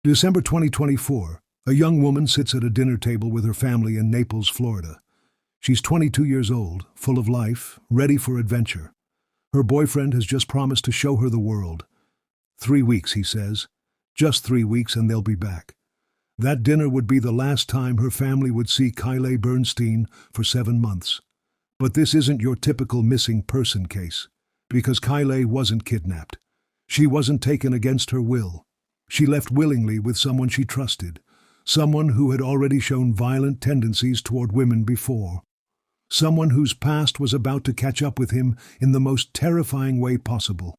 December 2024. A young woman sits at a dinner table with her family in Naples, Florida. She's 22 years old, full of life, ready for adventure. Her boyfriend has just promised to show her the world. 3 weeks, he says. Just 3 weeks and they'll be back. That dinner would be the last time her family would see Kaylei Bernstein for 7 months. But this isn't your typical missing person case, because Kaylei wasn't kidnapped. She wasn't taken against her will. She left willingly with someone she trusted, someone who had already shown violent tendencies toward women before, someone whose past was about to catch up with him in the most terrifying way possible.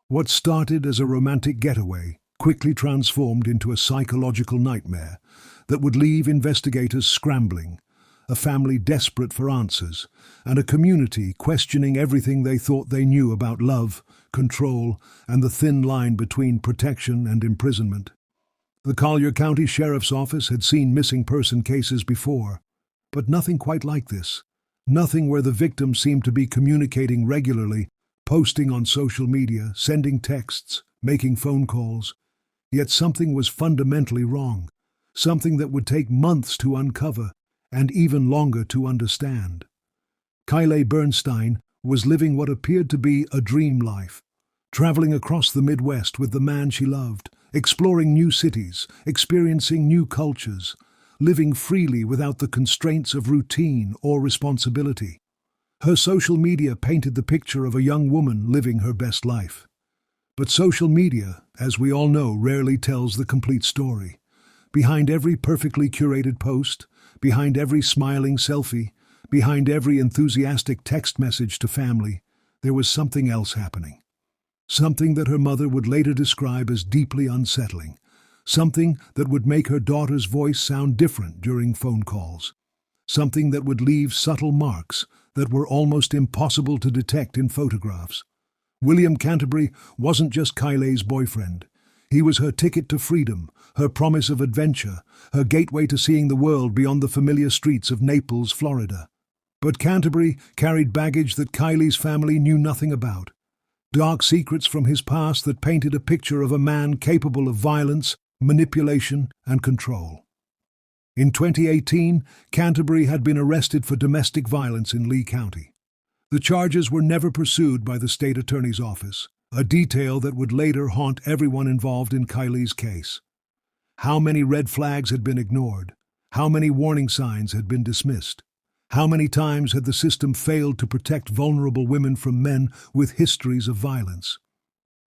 What started as a romantic getaway quickly transformed into a psychological nightmare that would leave investigators scrambling, a family desperate for answers, and a community questioning everything they thought they knew about love, control, and the thin line between protection and imprisonment. The Collier County Sheriff's Office had seen missing person cases before, but nothing quite like this. Nothing where the victim seemed to be communicating regularly, posting on social media, sending texts, making phone calls. Yet something was fundamentally wrong, something that would take months to uncover and even longer to understand. Kaylei Bernstein was living what appeared to be a dream life, traveling across the Midwest with the man she loved, exploring new cities, experiencing new cultures, living freely without the constraints of routine or responsibility. Her social media painted the picture of a young woman living her best life. But social media, as we all know, rarely tells the complete story. Behind every perfectly curated post, behind every smiling selfie, behind every enthusiastic text message to family, there was something else happening. Something that her mother would later describe as deeply unsettling. Something that would make her daughter's voice sound different during phone calls. Something that would leave subtle marks that were almost impossible to detect in photographs. William Canterbury wasn't just Kayleigh's boyfriend. He was her ticket to freedom, her promise of adventure, her gateway to seeing the world beyond the familiar streets of Naples, Florida. But Canterbury carried baggage that Kayleigh's family knew nothing about. Dark secrets from his past that painted a picture of a man capable of violence, manipulation, and control. In 2018, Canterbury had been arrested for domestic violence in Lee County. The charges were never pursued by the state attorney's office, a detail that would later haunt everyone involved in Kayleigh's case. How many red flags had been ignored? How many warning signs had been dismissed? How many times had the system failed to protect vulnerable women from men with histories of violence?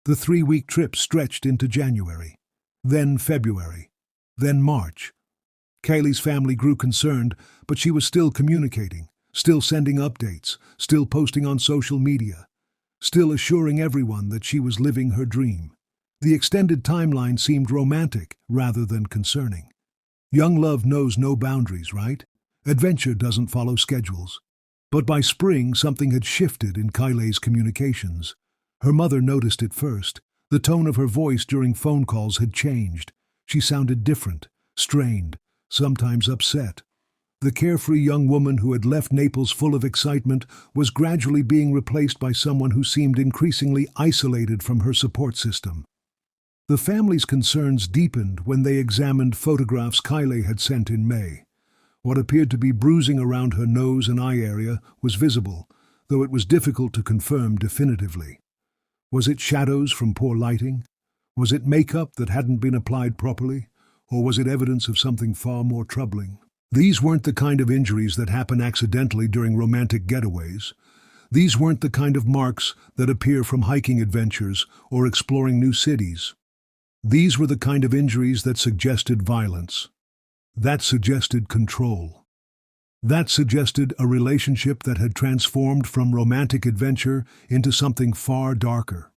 The 3-week trip stretched into January, then February, then March. Kayleigh's family grew concerned, but she was still communicating, still sending updates, still posting on social media, still assuring everyone that she was living her dream. The extended timeline seemed romantic rather than concerning. Young love knows no boundaries, right? Adventure doesn't follow schedules. But by spring, something had shifted in Kayleigh's communications. Her mother noticed it first. The tone of her voice during phone calls had changed. She sounded different, strained, sometimes upset. The carefree young woman who had left Naples full of excitement was gradually being replaced by someone who seemed increasingly isolated from her support system. The family's concerns deepened when they examined photographs Kaylei had sent in May. What appeared to be bruising around her nose and eye area was visible, though it was difficult to confirm definitively. Was it shadows from poor lighting? Was it makeup that hadn't been applied properly? Or was it evidence of something far more troubling? These weren't the kind of injuries that happen accidentally during romantic getaways. These weren't the kind of marks that appear from hiking adventures or exploring new cities. These were the kind of injuries that suggested violence. That suggested control. That suggested a relationship that had transformed from romantic adventure into something far darker.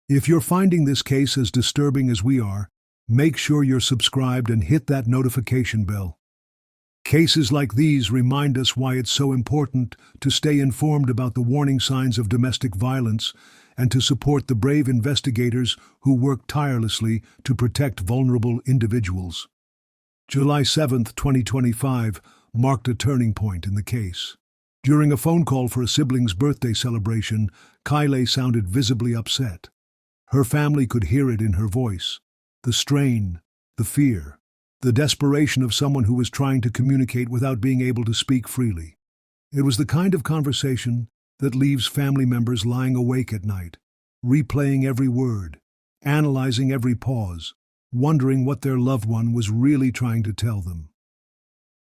If you're finding this case as disturbing as we are, make sure you're subscribed and hit that notification bell. Cases like these remind us why it's so important to stay informed about the warning signs of domestic violence and to support the brave investigators who work tirelessly to protect vulnerable individuals. July 7, 2025, marked a turning point in the case. During a phone call for a sibling's birthday celebration, Kaylei sounded visibly upset. Her family could hear it in her voice. The strain, the fear, the desperation of someone who was trying to communicate without being able to speak freely. It was the kind of conversation that leaves family members lying awake at night, replaying every word, analyzing every pause, wondering what their loved one was really trying to tell them.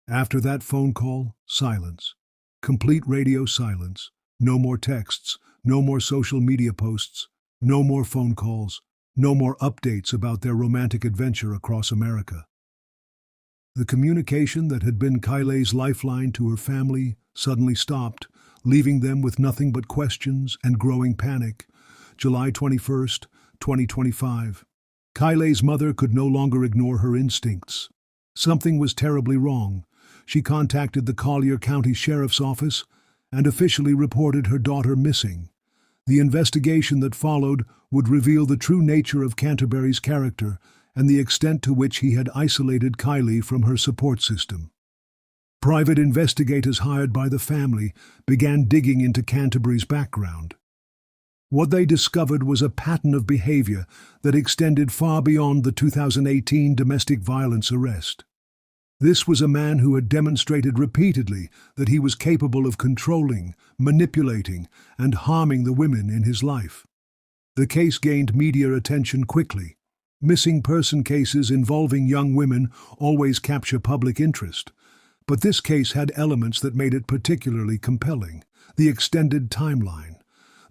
After that phone call, silence. Complete radio silence. No more texts, no more social media posts, no more phone calls, no more updates about their romantic adventure across America. The communication that had been Kaylei's lifeline to her family suddenly stopped, leaving them with nothing but questions and growing panic. July 21st, 2025. Kaylei's mother could no longer ignore her instincts. Something was terribly wrong. She contacted the Collier County Sheriff's Office and officially reported her daughter missing. The investigation that followed would reveal the true nature of Canterbury's character and the extent to which he had isolated Kaylei from her support system. Private investigators hired by the family began digging into Canterbury's background. What they discovered was a pattern of behavior that extended far beyond the 2018 domestic violence arrest. This was a man who had demonstrated repeatedly that he was capable of controlling, manipulating, and harming the women in his life. The case gained media attention quickly. Missing person cases involving young women always capture public interest. But this case had elements that made it particularly compelling. The extended timeline,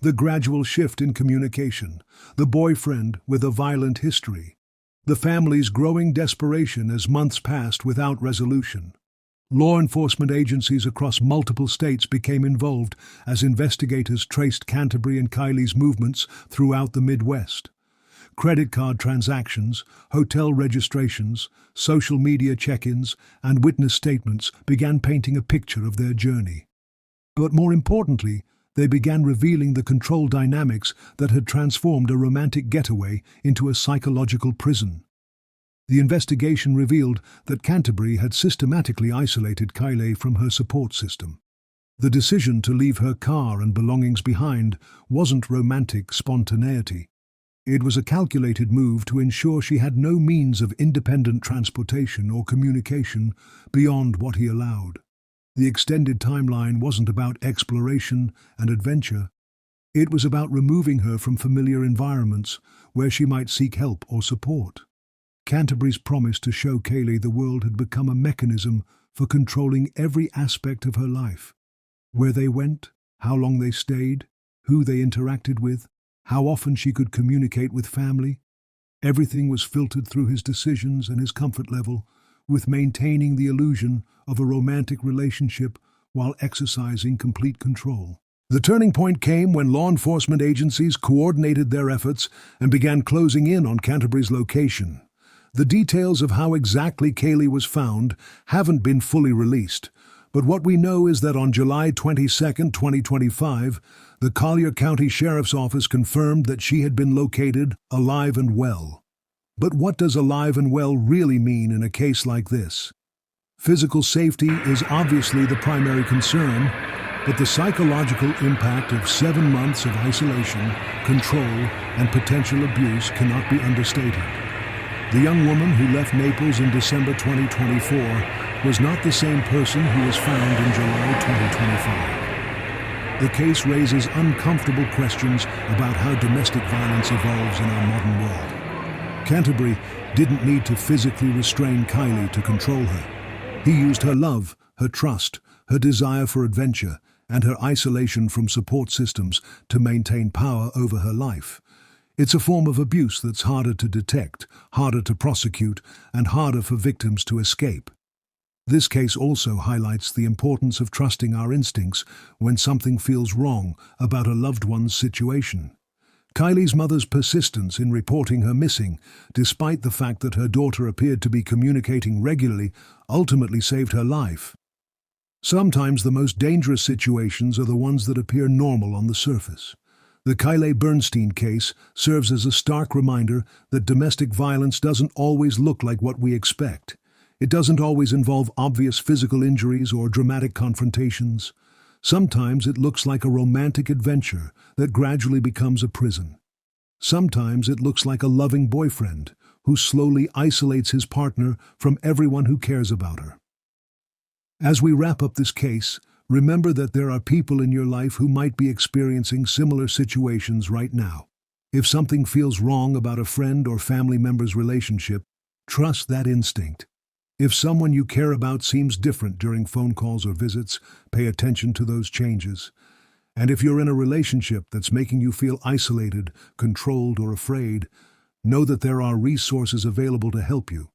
the gradual shift in communication, the boyfriend with a violent history, the family's growing desperation as months passed without resolution. Law enforcement agencies across multiple states became involved as investigators traced Canterbury and Kaylei's movements throughout the Midwest. Credit card transactions, hotel registrations, social media check-ins, and witness statements began painting a picture of their journey. But more importantly, they began revealing the control dynamics that had transformed a romantic getaway into a psychological prison. The investigation revealed that Canterbury had systematically isolated Kaylei from her support system. The decision to leave her car and belongings behind wasn't romantic spontaneity. It was a calculated move to ensure she had no means of independent transportation or communication beyond what he allowed. The extended timeline wasn't about exploration and adventure. It was about removing her from familiar environments where she might seek help or support. Canterbury's promise to show Kaylei the world had become a mechanism for controlling every aspect of her life. Where they went, how long they stayed, who they interacted with, how often she could communicate with family. Everything was filtered through his decisions and his comfort level, with maintaining the illusion of a romantic relationship while exercising complete control. The turning point came when law enforcement agencies coordinated their efforts and began closing in on Canterbury's location. The details of how exactly Kaylei was found haven't been fully released, but what we know is that on July 22, 2025, the Collier County Sheriff's Office confirmed that she had been located alive and well. But what does alive and well really mean in a case like this? Physical safety is obviously the primary concern, but the psychological impact of 7 months of isolation, control, and potential abuse cannot be understated. The young woman who left Naples in December 2024 was not the same person who was found in July 2025. The case raises uncomfortable questions about how domestic violence evolves in our modern world. Canterbury didn't need to physically restrain Kaylei to control her. He used her love, her trust, her desire for adventure, and her isolation from support systems to maintain power over her life. It's a form of abuse that's harder to detect, harder to prosecute, and harder for victims to escape. This case also highlights the importance of trusting our instincts when something feels wrong about a loved one's situation. Kaylei's mother's persistence in reporting her missing, despite the fact that her daughter appeared to be communicating regularly, ultimately saved her life. Sometimes the most dangerous situations are the ones that appear normal on the surface. The Kaylei Bernstein case serves as a stark reminder that domestic violence doesn't always look like what we expect. It doesn't always involve obvious physical injuries or dramatic confrontations. Sometimes it looks like a romantic adventure that gradually becomes a prison. Sometimes it looks like a loving boyfriend who slowly isolates his partner from everyone who cares about her. As we wrap up this case, remember that there are people in your life who might be experiencing similar situations right now. If something feels wrong about a friend or family member's relationship, trust that instinct. If someone you care about seems different during phone calls or visits, pay attention to those changes. And if you're in a relationship that's making you feel isolated, controlled, or afraid, know that there are resources available to help you.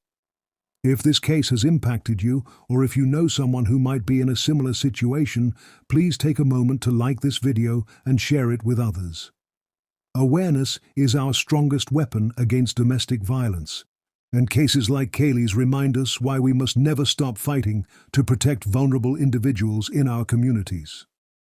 If this case has impacted you, or if you know someone who might be in a similar situation, please take a moment to like this video and share it with others. Awareness is our strongest weapon against domestic violence, and cases like Kaylei's remind us why we must never stop fighting to protect vulnerable individuals in our communities.